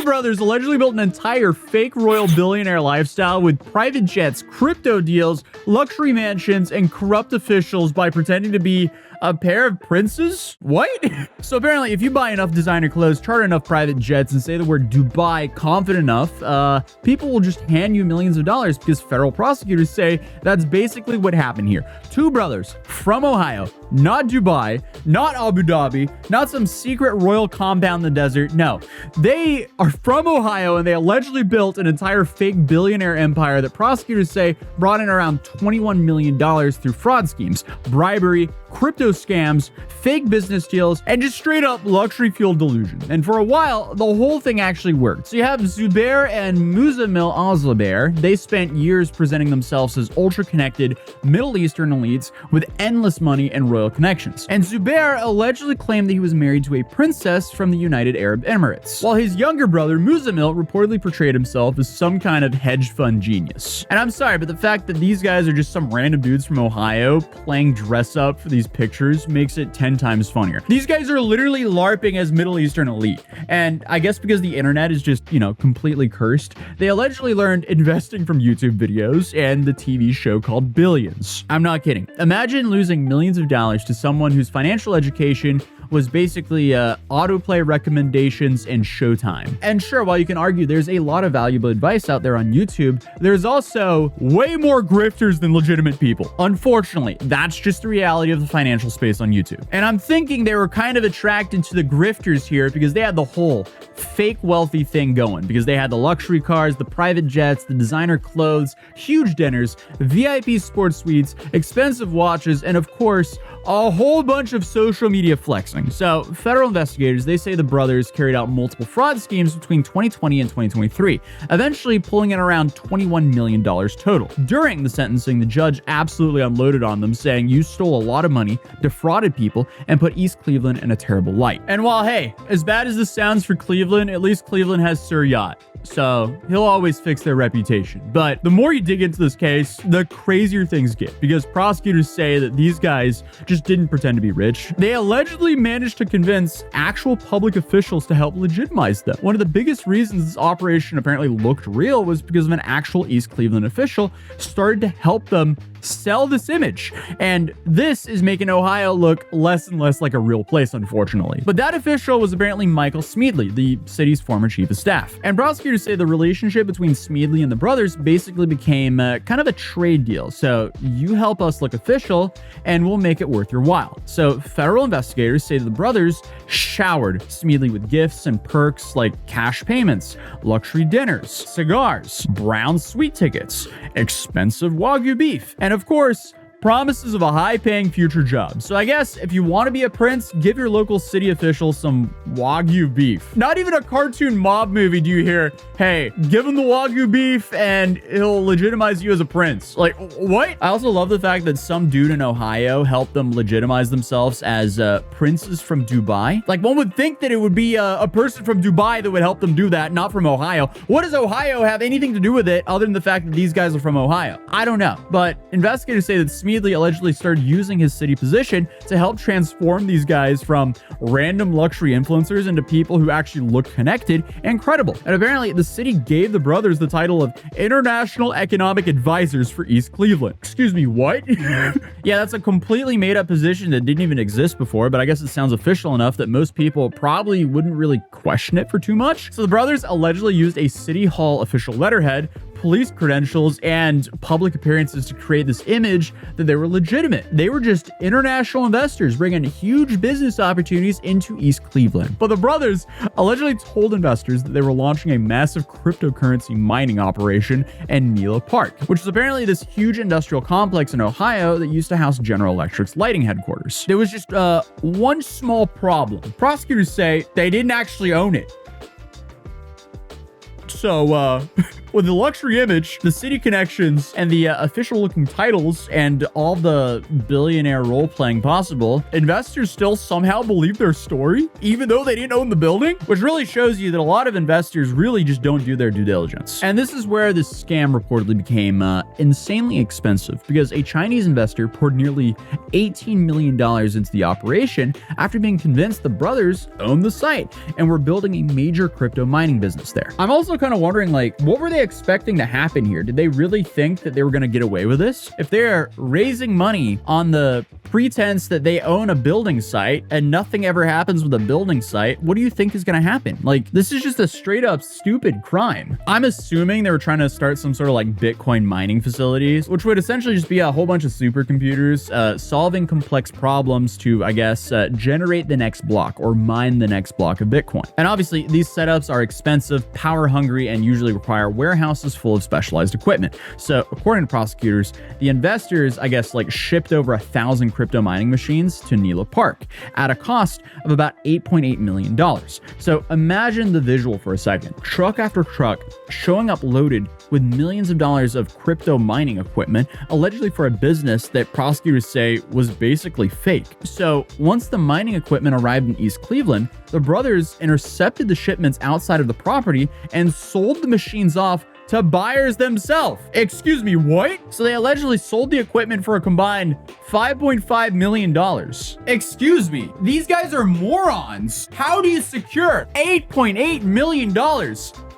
two brothers allegedly built an entire fake royal billionaire lifestyle with private jets, crypto deals, luxury mansions, and corrupt officials by pretending to be a pair of princes? What? So apparently, if you buy enough designer clothes, charter enough private jets, and say the word Dubai confident enough, people will just hand you millions of dollars because federal prosecutors say that's basically what happened here. Two brothers from Ohio, not Dubai, not Abu Dhabi, not some secret royal compound in the desert. No, they are from Ohio and they allegedly built an entire fake billionaire empire that prosecutors say brought in around $21 million through fraud schemes, bribery, crypto scams, fake business deals, and just straight up luxury fuel delusion. And for a while, the whole thing actually worked. So you have Zubair and Muzamil al-Zubair. They spent years presenting themselves as ultra-connected Middle Eastern elites with endless money and royal connections. And Zubair allegedly claimed that he was married to a princess from the United Arab Emirates, while his younger brother Muzamil reportedly portrayed himself as some kind of hedge fund genius. And I'm sorry, but the fact that these guys are just some random dudes from Ohio playing dress up for these pictures makes it 10 times funnier. These guys are literally LARPing as Middle Eastern elite. And I guess because the internet is just, completely cursed, they allegedly learned investing from YouTube videos and the TV show called Billions. I'm not kidding. Imagine losing millions of dollars to someone whose financial education was basically autoplay recommendations and Showtime. And sure, while you can argue there's a lot of valuable advice out there on YouTube, there's also way more grifters than legitimate people. Unfortunately, that's just the reality of the financial space on YouTube. And I'm thinking they were kind of attracted to the grifters here because they had the whole fake wealthy thing going, because they had the luxury cars, the private jets, the designer clothes, huge dinners, VIP sports suites, expensive watches, and of course, a whole bunch of social media flexing. So federal investigators, they say the brothers carried out multiple fraud schemes between 2020 and 2023, eventually pulling in around $21 million total. During the sentencing, the judge absolutely unloaded on them, saying you stole a lot of money, defrauded people, and put East Cleveland in a terrible light. And while, hey, as bad as this sounds for Cleveland, at least Cleveland has Sir Yacht, so he'll always fix their reputation. But the more you dig into this case, the crazier things get, because prosecutors say that these guys just didn't pretend to be rich. They allegedly managed to convince actual public officials to help legitimize them. One of the biggest reasons this operation apparently looked real was because of an actual East Cleveland official started to help them sell this image. And this is making Ohio look less and less like a real place, unfortunately. But that official was apparently Michael Smeedley, the city's former chief of staff. And prosecutors say the relationship between Smeedley and the brothers basically became kind of a trade deal. So you help us look official and we'll make it worth your while. So federal investigators say the brothers showered Smeedley with gifts and perks like cash payments, luxury dinners, cigars, brown suite tickets, expensive Wagyu beef, and of course, promises of a high-paying future job. So I guess if you want to be a prince, give your local city officials some Wagyu beef. Not even a cartoon mob movie do you hear, hey, give him the Wagyu beef and he'll legitimize you as a prince. Like, what? I also love the fact that some dude in Ohio helped them legitimize themselves as princes from Dubai. Like, one would think that it would be a person from Dubai that would help them do that, not from Ohio. What does Ohio have anything to do with it other than the fact that these guys are from Ohio? I don't know. But investigators say that Smeedley allegedly started using his city position to help transform these guys from random luxury influencers into people who actually look connected and credible. And apparently, the city gave the brothers the title of International Economic Advisors for East Cleveland. Excuse me, what? Yeah, that's a completely made-up position that didn't even exist before, but I guess it sounds official enough that most people probably wouldn't really question it for too much. So the brothers allegedly used a city hall official letterhead, police credentials, and public appearances to create this image that they were legitimate. They were just international investors bringing huge business opportunities into East Cleveland. But the brothers allegedly told investors that they were launching a massive cryptocurrency mining operation in Nela Park, which is apparently this huge industrial complex in Ohio that used to house General Electric's lighting headquarters. There was just one small problem. Prosecutors say they didn't actually own it. So, with the luxury image, the city connections, and the official-looking titles, and all the billionaire role-playing possible, investors still somehow believe their story, even though they didn't own the building, which really shows you that a lot of investors really just don't do their due diligence. And this is where this scam reportedly became insanely expensive, because a Chinese investor poured nearly $18 million into the operation after being convinced the brothers owned the site and were building a major crypto mining business there. I'm also kind of wondering, like, what were they expecting to happen here? Did they really think that they were going to get away with this? If they're raising money on the pretense that they own a building site and nothing ever happens with a building site, what do you think is going to happen? Like, this is just a straight up stupid crime. I'm assuming they were trying to start some sort of like Bitcoin mining facilities, which would essentially just be a whole bunch of supercomputers solving complex problems to, I guess, generate the next block or mine the next block of Bitcoin. And obviously, these setups are expensive, power hungry, and usually require warehouses full of specialized equipment. So, according to prosecutors, the investors, I guess, like shipped over 1,000 crypto mining machines to Nilo Park at a cost of about $8.8 million. So, imagine the visual for a second. Truck after truck showing up loaded with millions of dollars of crypto mining equipment, allegedly for a business that prosecutors say was basically fake. So, once the mining equipment arrived in East Cleveland, the brothers intercepted the shipments outside of the property and sold the machines off to buyers themselves. Excuse me, what? So they allegedly sold the equipment for a combined $5.5 million. Excuse me, these guys are morons. How do you secure $8.8 million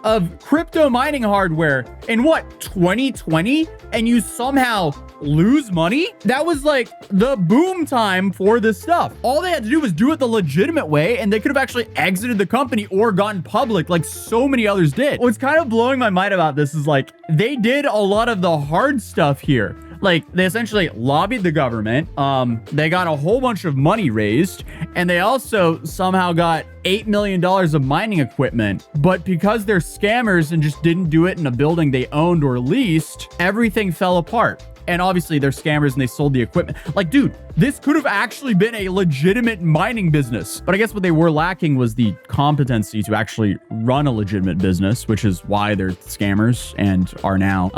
of crypto mining hardware in what, 2020? And you somehow lose money? That was like the boom time for this stuff. All they had to do was do it the legitimate way, and they could have actually exited the company or gone public like so many others did. What's kind of blowing my mind about this is like they did a lot of the hard stuff here. Like, they essentially lobbied the government, they got a whole bunch of money raised, and they also somehow got $8 million of mining equipment. But because they're scammers and just didn't do it in a building they owned or leased, everything fell apart. And obviously they're scammers and they sold the equipment. Like, dude, this could have actually been a legitimate mining business. But I guess what they were lacking was the competency to actually run a legitimate business, which is why they're scammers and are now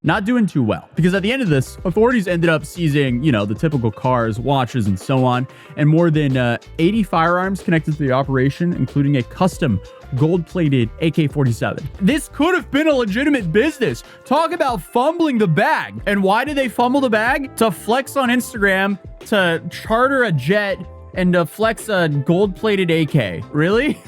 not doing too well. Because at the end of this, authorities ended up seizing, you know, the typical cars, watches, and so on, and more than 80 firearms connected to the operation, including a custom gold-plated AK-47. This could have been a legitimate business. Talk about fumbling the bag. And why did they fumble the bag? To flex on Instagram, to charter a jet, and to flex a gold-plated AK. Really?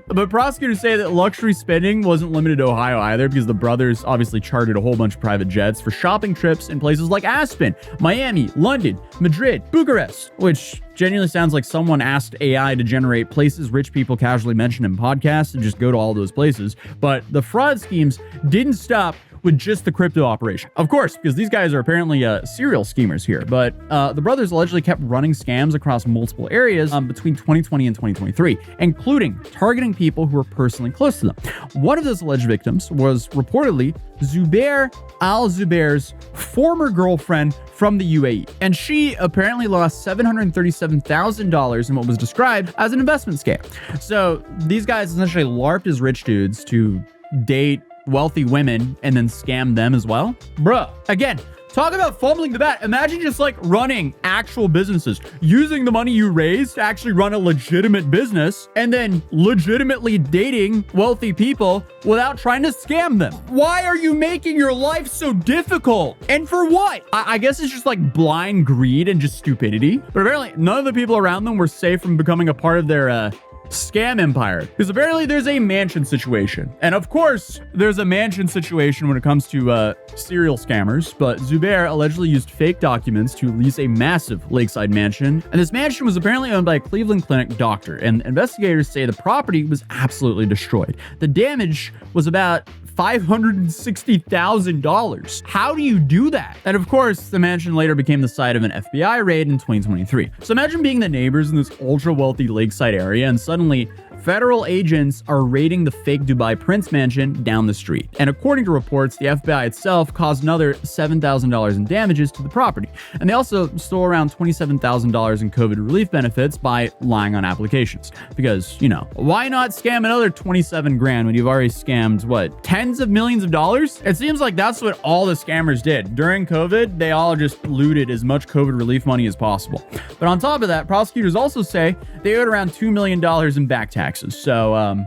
But prosecutors say that luxury spending wasn't limited to Ohio either, because the brothers obviously chartered a whole bunch of private jets for shopping trips in places like Aspen, Miami, London, Madrid, Bucharest, which genuinely sounds like someone asked AI to generate places rich people casually mention in podcasts and just go to all those places. But the fraud schemes didn't stop with just the crypto operation. Of course, because these guys are apparently serial schemers here. But the brothers allegedly kept running scams across multiple areas between 2020 and 2023, including targeting people who were personally close to them. One of those alleged victims was reportedly Zubair al-Zubair's former girlfriend from the UAE. And she apparently lost $737,000 in what was described as an investment scam. So these guys essentially LARPed as rich dudes to date wealthy women and then scam them as well. Bruh, again, talk about fumbling the bat. Imagine just like running actual businesses, using the money you raised to actually run a legitimate business, and then legitimately dating wealthy people without trying to scam them. Why are you making your life so difficult? And for what? I guess it's just like blind greed and just stupidity. But apparently none of the people around them were safe from becoming a part of their scam empire, because apparently there's a mansion situation. And of course there's a mansion situation when it comes to serial scammers, but Zubair allegedly used fake documents to lease a massive lakeside mansion, and this mansion was apparently owned by a Cleveland Clinic doctor, and investigators say the property was absolutely destroyed. The damage was about $560,000. How do you do that? And of course, the mansion later became the site of an FBI raid in 2023. So imagine being the neighbors in this ultra wealthy lakeside area and suddenly federal agents are raiding the fake Dubai Prince mansion down the street. And according to reports, the FBI itself caused another $7,000 in damages to the property. And they also stole around $27,000 in COVID relief benefits by lying on applications. Because, you know, why not scam another 27 grand when you've already scammed, what, tens of millions of dollars? It seems like that's what all the scammers did. During COVID, they all just looted as much COVID relief money as possible. But on top of that, prosecutors also say they owed around $2 million in back taxes. So,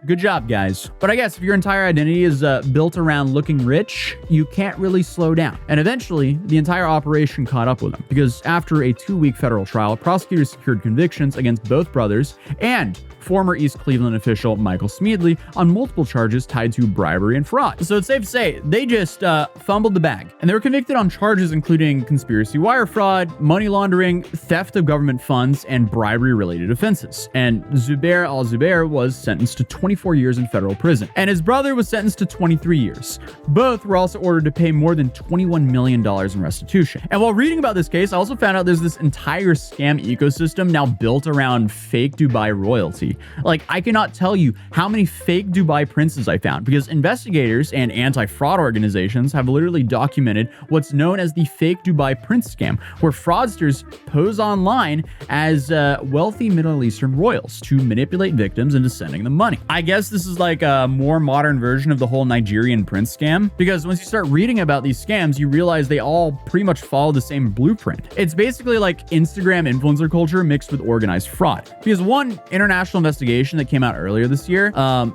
good job, guys. But I guess if your entire identity is built around looking rich, you can't really slow down. And eventually, the entire operation caught up with them, because after a 2-week federal trial, prosecutors secured convictions against both brothers and former East Cleveland official Michael Smeadley on multiple charges tied to bribery and fraud. So it's safe to say they just fumbled the bag. And they were convicted on charges including conspiracy wire fraud, money laundering, theft of government funds, and bribery-related offenses. And Zubair al-Zubair was sentenced to 24 years in federal prison, and his brother was sentenced to 23 years. Both were also ordered to pay more than $21 million in restitution. And while reading about this case, I also found out there's this entire scam ecosystem now built around fake Dubai royalty. Like, I cannot tell you how many fake Dubai princes I found, because investigators and anti-fraud organizations have literally documented what's known as the fake Dubai prince scam, where fraudsters pose online as wealthy Middle Eastern royals to manipulate victims into sending them money. I guess this is like a more modern version of the whole Nigerian prince scam, because once you start reading about these scams, you realize they all pretty much follow the same blueprint. It's basically like Instagram influencer culture mixed with organized fraud. Because one international investigation that came out earlier this year,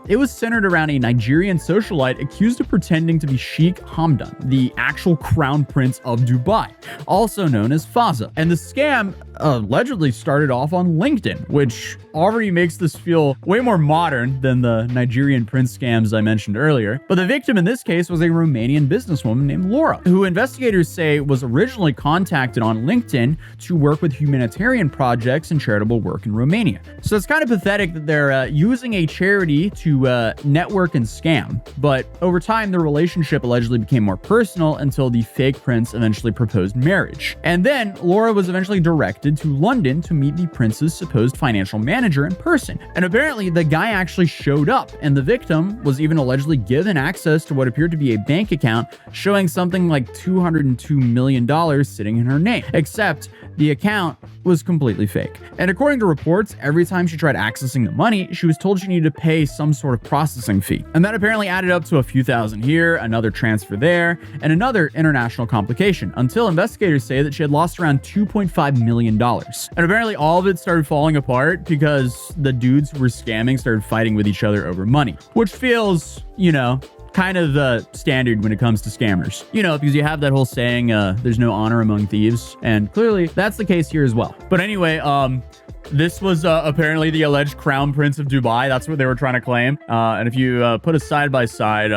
it was centered around a Nigerian socialite accused of pretending to be Sheikh Hamdan, the actual crown prince of Dubai, also known as Faza. And the scam allegedly started off on LinkedIn, which already makes this feel way more modern than the Nigerian prince scams I mentioned earlier. But the victim in this case was a Romanian businesswoman named Laura, who investigators say was originally contacted on LinkedIn to work with humanitarian projects and charitable work in Romania. So it's kind of pathetic that they're using a charity to network and scam. But over time, the relationship allegedly became more personal until the fake prince eventually proposed marriage. And then Laura was eventually directed to London to meet the prince's supposed financial manager in person. And apparently the guy actually showed up, and the victim was even allegedly given access to what appeared to be a bank account showing something like $202 million sitting in her name. Except the account was completely fake. And according to reports, every time she tried accessing the money, she was told she needed to pay some sort of processing fee. And that apparently added up to a few thousand here, another transfer there, and another international complication, until investigators say that she had lost around $2.5 million. And apparently all of it started falling apart because the dudes who were scamming started fighting with each other over money, which feels, you know, kind of standard when it comes to scammers. You know, because you have that whole saying, there's no honor among thieves. And clearly that's the case here as well. But anyway, this was apparently the alleged crown prince of Dubai. That's what they were trying to claim. And if you put a side by side,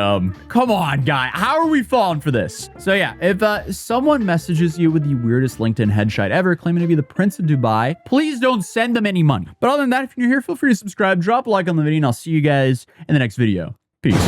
come on, guy, how are we falling for this? So yeah, if someone messages you with the weirdest LinkedIn headshot ever, claiming to be the prince of Dubai, please don't send them any money. But other than that, if you're new here, feel free to subscribe, drop a like on the video, and I'll see you guys in the next video.